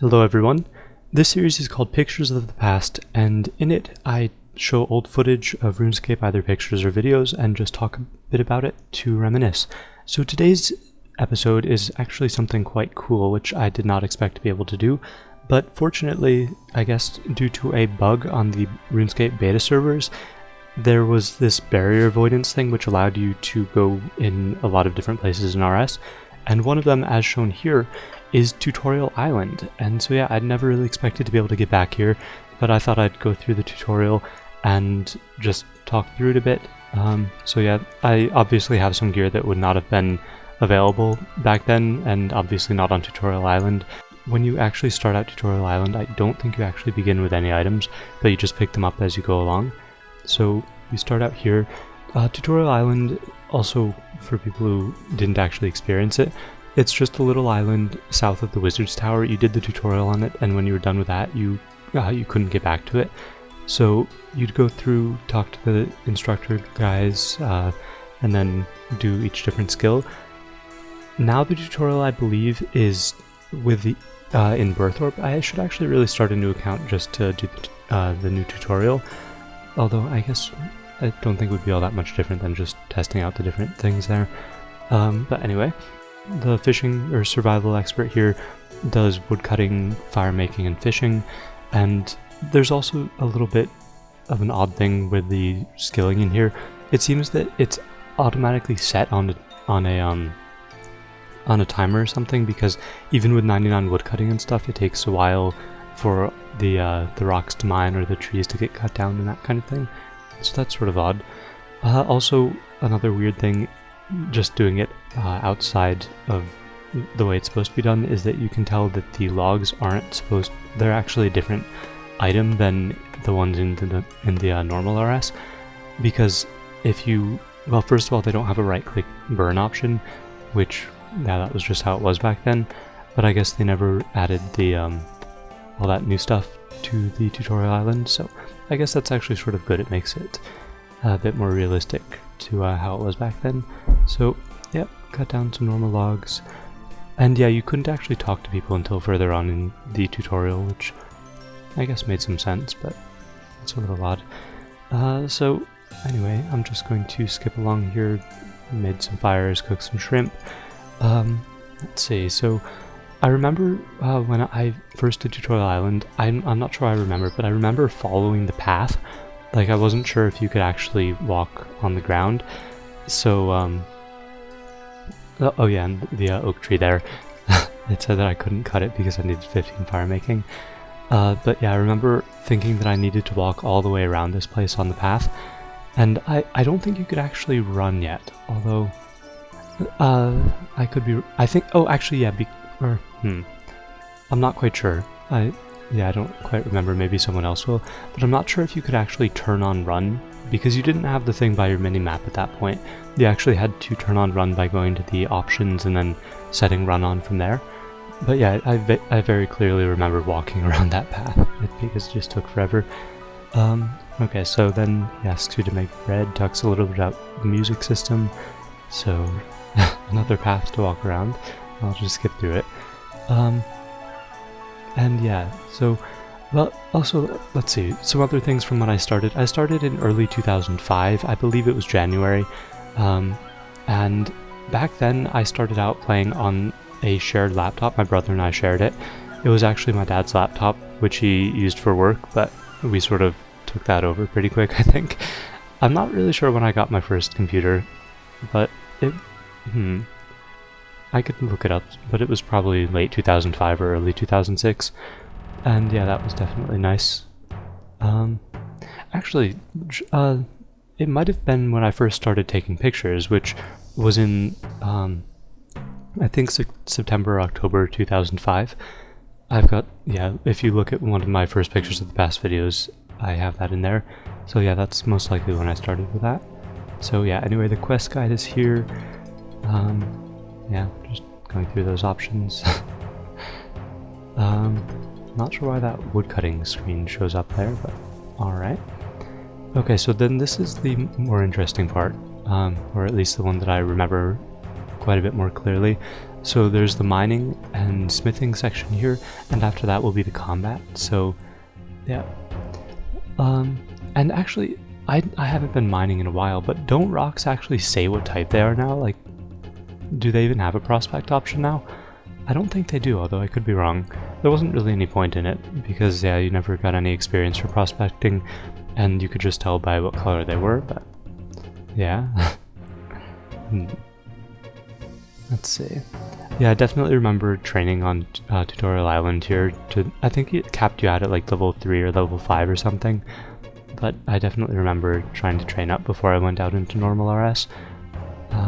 Hello everyone. This series is called Pictures of the Past, and in it I show old footage of RuneScape, either pictures or videos, and just talk a bit about it to reminisce. So today's episode is actually something quite cool, which I did not expect to be able to do, but fortunately, I guess due to a bug on the RuneScape beta servers, there was this barrier avoidance thing which allowed you to go in a lot of different places in RS, and one of them, as shown here, is Tutorial Island. And so yeah, I'd never really expected to be able to get back here, but I thought I'd go through the tutorial and just talk through it a bit. So yeah, I obviously have some gear that would not have been available back then, and obviously not on Tutorial Island. When you actually start out Tutorial Island, I don't think you actually begin with any items, but you just pick them up as you go along. So you start out here. Tutorial Island, also for people who didn't actually experience it, it's just a little island south of the Wizard's Tower. You did the tutorial on it, and when you were done with that, you couldn't get back to it. So you'd go through, talk to the instructor guys, and then do each different skill. Now the tutorial, I believe, is with the in Birthorpe. I should actually really start a new account just to do the new tutorial. Although I guess I don't think it would be all that much different than just testing out the different things there. But anyway. The fishing or survival expert here does woodcutting, fire making, and fishing, and there's also a little bit of an odd thing with the skilling in here. It seems that it's automatically set on a timer or something, because even with 99 woodcutting and stuff, it takes a while for the rocks to mine or the trees to get cut down and that kind of thing. So that's sort of odd. Also, another weird thing, just doing it outside of the way it's supposed to be done, is that you can tell that the logs they're actually a different item than the ones in the normal RS, because well, first of all, they don't have a right-click burn option, which, yeah, that was just how it was back then, but I guess they never added the all that new stuff to the tutorial island, so I guess that's actually sort of good. It makes it a bit more realistic to how it was back then. So yeah, cut down some normal logs, and yeah, you couldn't actually talk to people until further on in the tutorial, which I guess made some sense, but it's a little odd. So anyway, I'm just going to skip along here. Made some fires, cooked some shrimp. Let's see, so I remember when I first did Tutorial Island, I'm not sure I remember, but I remember following the path. Like, I wasn't sure if you could actually walk on the ground, so, oh yeah, and the oak tree there, it said that I couldn't cut it because I needed 15 fire making. But yeah, I remember thinking that I needed to walk all the way around this place on the path, and I don't think you could actually run yet, although, I could be, I think, oh, actually, yeah, I'm not quite sure. Yeah, I don't quite remember, maybe someone else will, but I'm not sure if you could actually turn on run, because you didn't have the thing by your mini-map at that point. You actually had to turn on run by going to the options and then setting run on from there. But yeah, I very clearly remember walking around that path, because it just took forever. Okay, so then he asks you to make bread, talks a little bit about the music system, so another path to walk around. I'll just skip through it. And yeah, so, well, also, let's see, some other things from when I started. I started in early 2005, I believe it was January, and back then I started out playing on a shared laptop. My brother and I shared it. It was actually my dad's laptop, which he used for work, but we sort of took that over pretty quick, I think. I'm not really sure when I got my first computer, but I could look it up, but it was probably late 2005 or early 2006, and yeah, that was definitely nice. Actually, it might have been when I first started taking pictures, which was in, I think September or October 2005. I've got, yeah, if you look at one of my first pictures of the past videos, I have that in there. So yeah, that's most likely when I started with that. So yeah, anyway, the quest guide is here. Yeah, just going through those options. Not sure why that woodcutting screen shows up there, but alright. Okay, so then this is the more interesting part, or at least the one that I remember quite a bit more clearly. So there's the mining and smithing section here, and after that will be the combat. So yeah. And actually, I haven't been mining in a while, but don't rocks actually say what type they are now? Like, do they even have a prospect option now? I don't think they do, although I could be wrong. There wasn't really any point in it, because yeah, you never got any experience for prospecting, and you could just tell by what color they were, but yeah. Let's see. Yeah, I definitely remember training on Tutorial Island here. I think it capped you out at like level 3 or level 5 or something, but I definitely remember trying to train up before I went out into normal RS.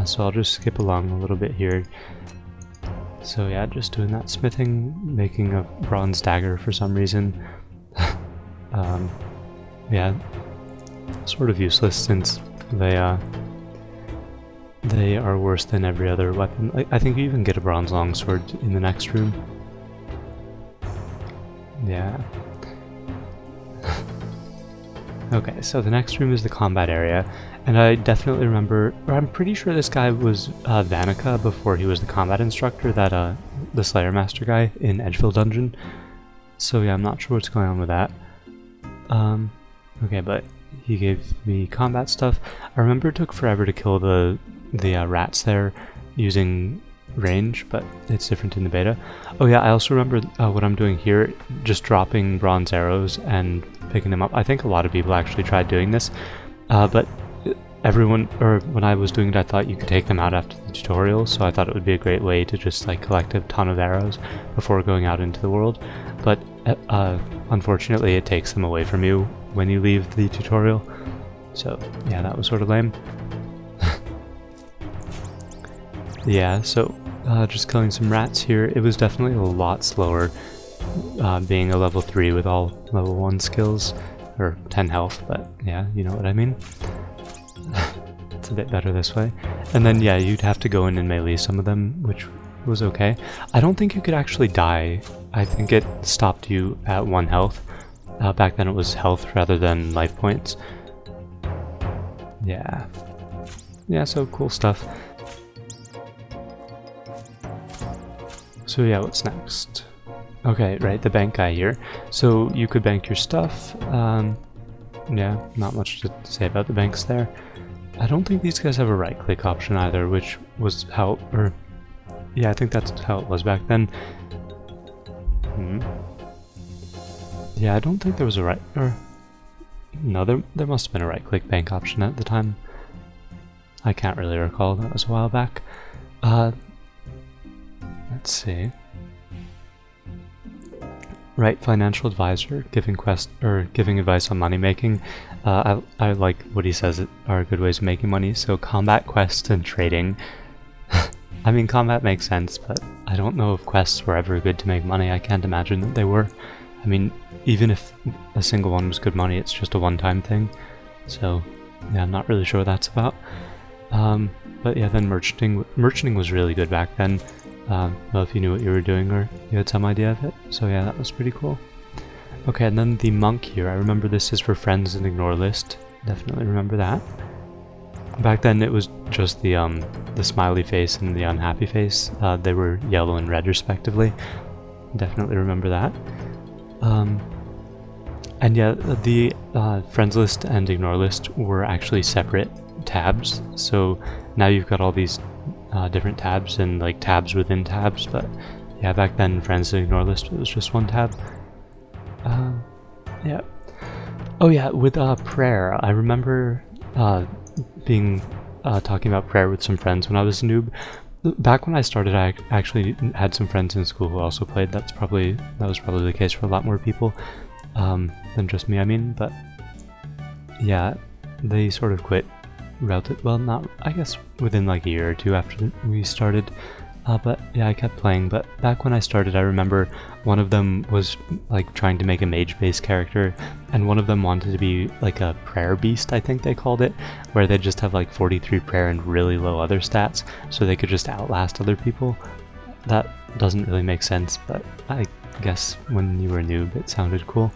So I'll just skip along a little bit here. So yeah, just doing that smithing, making a bronze dagger for some reason. Yeah, sort of useless since they are worse than every other weapon. I think you even get a bronze longsword in the next room. Yeah. Okay, so the next room is the combat area, and I definitely remember, or I'm pretty sure this guy was Vanica before he was the combat instructor, that the Slayer Master guy in Edgefield Dungeon. So yeah, I'm not sure what's going on with that. Okay, but he gave me combat stuff. I remember it took forever to kill the rats there using range, but it's different in the beta. Oh yeah, I also remember what I'm doing here, just dropping bronze arrows and picking them up. I think a lot of people actually tried doing this, but when I was doing it, I thought you could take them out after the tutorial, so I thought it would be a great way to just like collect a ton of arrows before going out into the world. But unfortunately, it takes them away from you when you leave the tutorial. So yeah, that was sort of lame. Yeah, so just killing some rats here. It was definitely a lot slower being a level 3 with all level 1 skills, or 10 health, but yeah, you know what I mean. It's a bit better this way. And then yeah, you'd have to go in and melee some of them, which was okay. I don't think you could actually die. I think it stopped you at 1 health. Back then it was health rather than life points. Yeah. Yeah, so cool stuff. So yeah, what's next? Okay, right, the bank guy here. So you could bank your stuff. Yeah, not much to say about the banks there. I don't think these guys have a right-click option either, which was how, or yeah, I think that's how it was back then. Yeah, I don't think there was a right, or no, there must have been a right-click bank option at the time. I can't really recall, that was a while back. Let's see. Right, financial advisor, giving advice on money making. I like what he says are good ways of making money. So combat, quests, and trading. I mean, combat makes sense, but I don't know if quests were ever good to make money. I can't imagine that they were. I mean, even if a single one was good money, it's just a one-time thing. So yeah, I'm not really sure what that's about. But yeah, then merchanting was really good back then. Well, if you knew what you were doing or you had some idea of it. So yeah, that was pretty cool. Okay, and then the monk here. I remember this is for friends and ignore list. Definitely remember that. Back then it was just the smiley face and the unhappy face. They were yellow and red respectively. Definitely remember that. And yeah, the friends list and ignore list were actually separate tabs. So now you've got all these different tabs and like tabs within tabs, but yeah, back then friends and ignore list, it was just one tab. Yeah. Oh yeah, with prayer, I remember talking about prayer with some friends when I was a noob. Back when I started, I actually had some friends in school who also played. That was probably the case for a lot more people than just me, I mean. But yeah, they sort of quit well, not, I guess within like a year or two after we started. But yeah, I kept playing. But back when I started, I remember one of them was like trying to make a mage-based character, and one of them wanted to be like a prayer beast, I think they called it, where they just have like 43 prayer and really low other stats, so they could just outlast other people. That doesn't really make sense, but I guess when you were a noob, it sounded cool.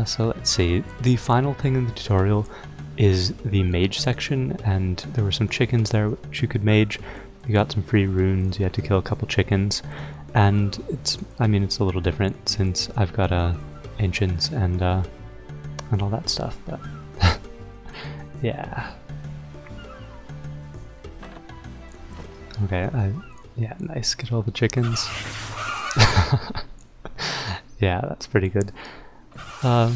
So let's see. The final thing in the tutorial is the mage section, and there were some chickens there which you could mage. you got some free runes, you had to kill a couple chickens, and it's a little different since I've got ancients and all that stuff, but yeah. Okay, yeah, nice, get all the chickens. Yeah, that's pretty good. Well,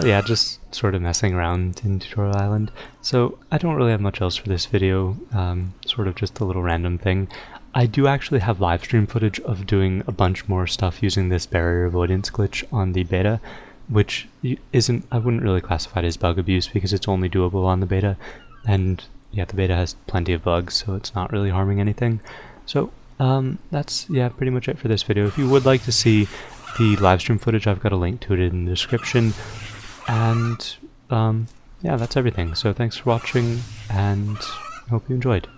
yeah, just sort of messing around in Tutorial Island. So I don't really have much else for this video, sort of just a little random thing. I do actually have live stream footage of doing a bunch more stuff using this barrier avoidance glitch on the beta, which I wouldn't really classify it as bug abuse because it's only doable on the beta, and yeah, the beta has plenty of bugs, so it's not really harming anything. So that's, yeah, pretty much it for this video. If you would like to see the live stream footage, I've got a link to it in the description, and yeah, that's everything. So thanks for watching, and I hope you enjoyed.